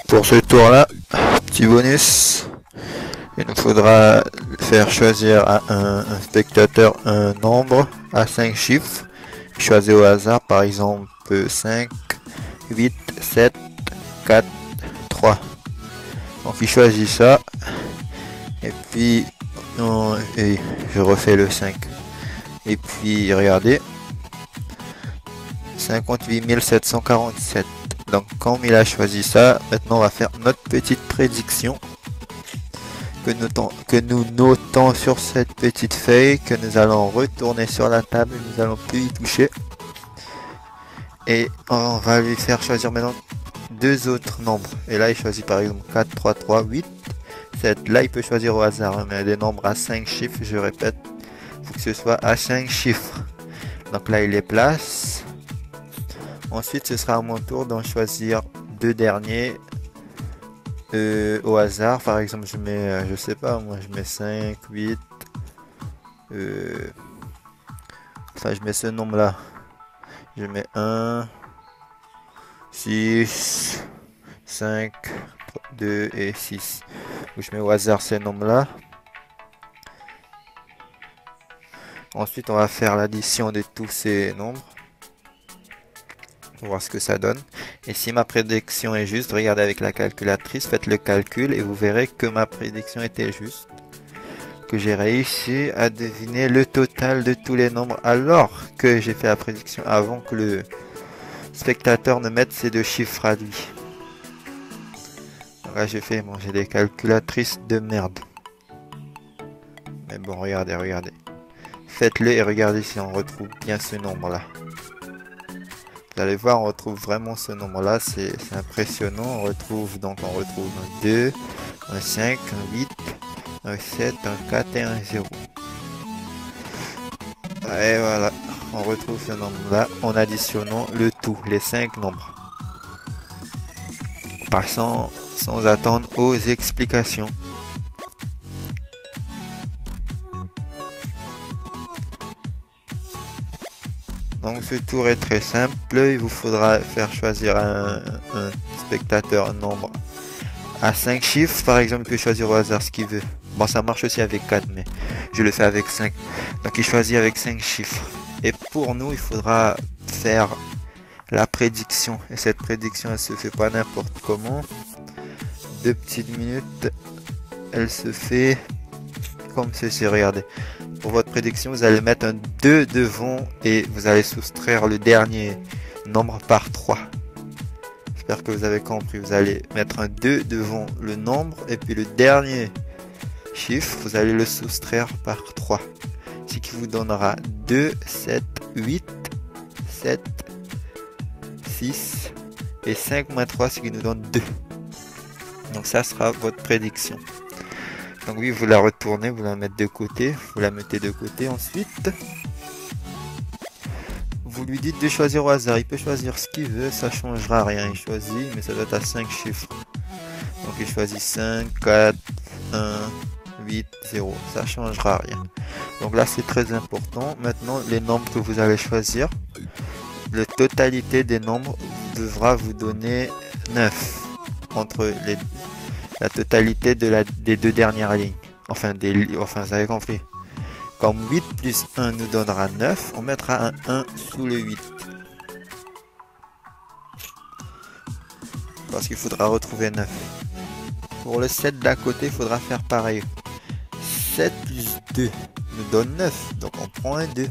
Pour ce tour là, petit bonus, il nous faudra faire choisir à un spectateur un nombre à 5 chiffres, choisir au hasard par exemple 5, 8, 7, 4, 3. Donc il choisit ça, et puis et je refais le 5. Et puis regardez, 58 747. Donc comme il a choisi ça, maintenant on va faire notre petite prédiction que nous notons sur cette petite feuille, que nous allons retourner sur la table, nous allons plus y toucher. Et on va lui faire choisir maintenant deux autres nombres. Et là il choisit par exemple 4, 3, 3, 8, 7. Là il peut choisir au hasard, mais des nombres à 5 chiffres, je répète, il faut que ce soit à 5 chiffres. Donc là il les place. Ensuite, ce sera à mon tour d'en choisir deux derniers au hasard. Par exemple, je mets, je sais pas, moi je mets 5, 8. Enfin, je mets ce nombre-là. Je mets 1, 6, 5, 2 et 6. Donc, je mets au hasard ces nombres-là. Ensuite, on va faire l'addition de tous ces nombres. Pour voir ce que ça donne. Et si ma prédiction est juste, regardez avec la calculatrice, faites le calcul et vous verrez que ma prédiction était juste. Que j'ai réussi à deviner le total de tous les nombres alors que j'ai fait la prédiction avant que le spectateur ne mette ces deux chiffres à lui. Donc là j'ai fait, bon, j'ai des calculatrices de merde. Mais bon, regardez, regardez. Faites-le et regardez si on retrouve bien ce nombre là. Vous allez voir, on retrouve vraiment ce nombre-là, c'est impressionnant. On retrouve un 2, un 5, un 8, un 7, un 4 et un 0. Et voilà, on retrouve ce nombre-là en additionnant le tout, les 5 nombres. Passons sans attendre aux explications. Donc ce tour est très simple, il vous faudra faire choisir un spectateur un nombre à 5 chiffres, par exemple il peut choisir au hasard ce qu'il veut. Bon ça marche aussi avec 4 mais je le fais avec 5. Donc il choisit avec 5 chiffres. Et pour nous il faudra faire la prédiction. Et cette prédiction elle se fait pas n'importe comment. 2 petites minutes, elle se fait comme ceci, regardez. Pour votre prédiction, vous allez mettre un 2 devant et vous allez soustraire le dernier nombre par 3. J'espère que vous avez compris. Vous allez mettre un 2 devant le nombre et puis le dernier chiffre, vous allez le soustraire par 3. Si qui vous donnera 2, 7, 8, 7, 6 et 5 moins 3, ce qui nous donne 2. Donc ça sera votre prédiction. Donc oui, vous la retournez, vous la mettez de côté, vous la mettez de côté ensuite. Vous lui dites de choisir au hasard, il peut choisir ce qu'il veut, ça changera rien, il choisit, mais ça doit être à 5 chiffres. Donc il choisit 5, 4, 1, 8, 0, ça changera rien. Donc là c'est très important. Maintenant les nombres que vous allez choisir, la totalité des nombres devra vous donner 9 entre la totalité des deux dernières lignes. Enfin vous avez compris. Comme 8 plus 1 nous donnera 9, on mettra un 1 sous le 8. Parce qu'il faudra retrouver 9. Pour le 7 d'à côté, il faudra faire pareil. 7 plus 2 nous donne 9, donc on prend un 2.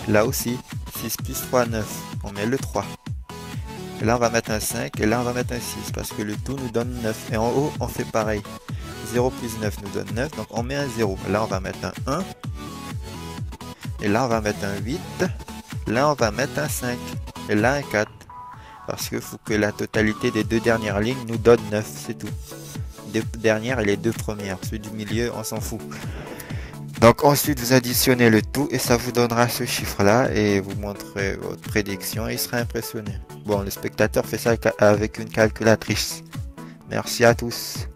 Là aussi, 6 plus 3, 9. On met le 3. Et là, on va mettre un 5, et là, on va mettre un 6, parce que le tout nous donne 9. Et en haut, on fait pareil. 0 plus 9 nous donne 9, donc on met un 0. Là, on va mettre un 1. Et là, on va mettre un 8. Là, on va mettre un 5. Et là, un 4. Parce qu'il faut que la totalité des deux dernières lignes nous donne 9, c'est tout. Les deux dernières et les deux premières. Ceux du milieu, on s'en fout. Donc ensuite, vous additionnez le tout et ça vous donnera ce chiffre-là. Et vous montrez votre prédiction et il sera impressionné. Bon, le spectateur fait ça avec une calculatrice. Merci à tous.